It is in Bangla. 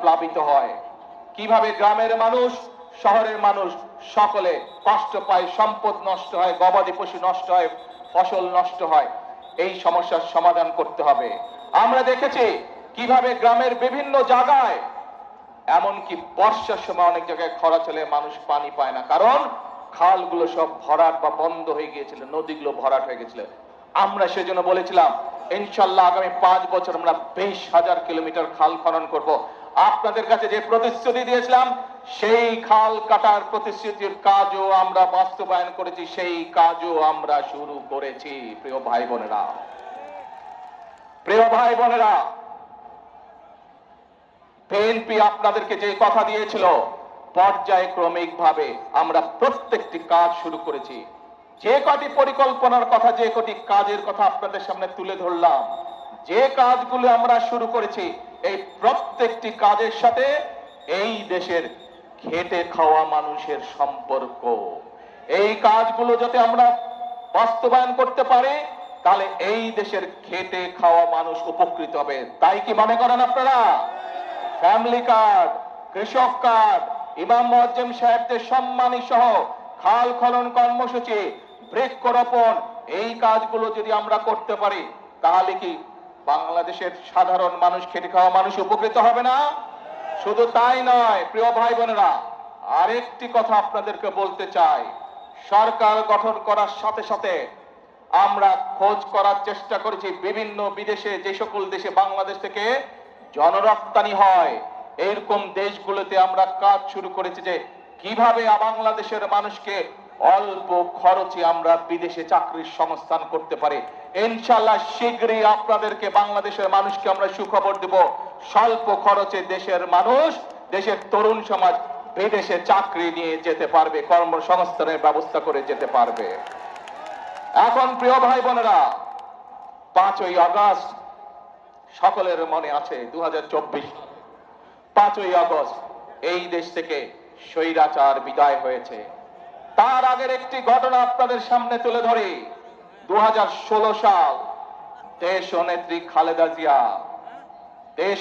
প্লাবিত হয়, কিভাবে গ্রামের মানুষ শহরের মানুষ সকলে কষ্ট পায়, সম্পদ নষ্ট হয়, গবাদি পশু নষ্ট হয়, ফসল নষ্ট হয়। এই সমস্যার সমাধান করতে হবে। আমরা দেখেছি কিভাবে গ্রামের বিভিন্ন জায়গায়, এমনকি বর্ষার সময় অনেক জায়গায় খরা চলে, মানুষ পানি পায় না, কারণ খালগুলো সব ভরাট বা বন্ধ হয়ে গিয়েছিল, নদীগুলো ভরাট হয়ে গেছিল। আমরা সেজন্য বলেছিলাম ইনশাআল্লাহ আগামী 5 বছর আমরা 20,000 কিলোমিটার খাল খনন করব। আপনাদের কাছে যে প্রতিশ্রুতি দিয়েছিলাম সেই খাল কাটার প্রতিশ্রুতির কাজও আমরা বাস্তবায়ন করেছি, সেই কাজও আমরা শুরু করেছি। প্রিয় ভাই বোনেরা, প্রিয় ভাই বোনেরা, বিএনপি আপনাদেরকে যে কথা দিয়েছিল পর্যায়ক্রমিক ভাবে আমরা প্রত্যেকটি কাজ শুরু করেছি। যে কটি পরিকল্পনার কথা, যে কটি কাজের কথা আপনাদের সামনে তুলে ধরলাম, যে কাজগুলো আমরা শুরু করেছি, এই প্রত্যেকটি কাজের সাথে এই দেশের খেটে খাওয়া মানুষের সম্পর্ক। এই কাজগুলো যাতে আমরা বাস্তবায়ন করতে পারি, তাহলে এই দেশের খেটে খাওয়া মানুষ উপকৃত হবে। তাই কি মনে করেন আপনারা? ফ্যামিলি কার্ড, কৃষক কার্ড, ইমাম মুয়াজ্জিম সাহেবদের সম্মানী সহ খাল খনন কর্মসূচি, বৃক্ষরোপণ, এই কাজগুলো যদি আমরা করতে পারি, তাহলে কি বাংলাদেশের সাধারণ মানুষ, খেটে খাওয়া মানুষ উপকৃত হবে না? শুধু তাই নয় প্রিয় ভাই বোনেরা, আরেকটি কথা আপনাদেরকে বলতে চাই। সরকার গঠন করার সাথে সাথে আমরা খোঁজ করার চেষ্টা করেছি বিভিন্ন বিদেশে, যে সকল দেশে বাংলাদেশ থেকে জনরপ্তানি হয়, এরকম দেশগুলোতে আমরা কাজ শুরু করেছি যে কিভাবে বাংলাদেশের মানুষকে অল্প খরচে আমরা বিদেশে চাকরির সংস্থান করতে পারি। ইনশাআল্লাহ শীঘ্রই আপনাদেরকে, বাংলাদেশের মানুষকে আমরা সুখবর দেব, স্বল্প খরচে দেশের মানুষ, দেশের তরুণ সমাজ বিদেশে চাকরি নিয়ে যেতে পারবে, কর্মসংস্থানের ব্যবস্থা করে যেতে পারবে। এখন প্রিয় ভাই বোনেরা, 5ই আগস্ট সকলের মনে আছে, 2024 5ই আগস্ট এই দেশ থেকে স্বৈরাচার বিদায় হয়েছে। তার আগের একটি ঘটনা আপনাদের সামনে তুলে ধরি। 2016 সাল দেশ নেত্রী খালেদা জিয়া, দেশ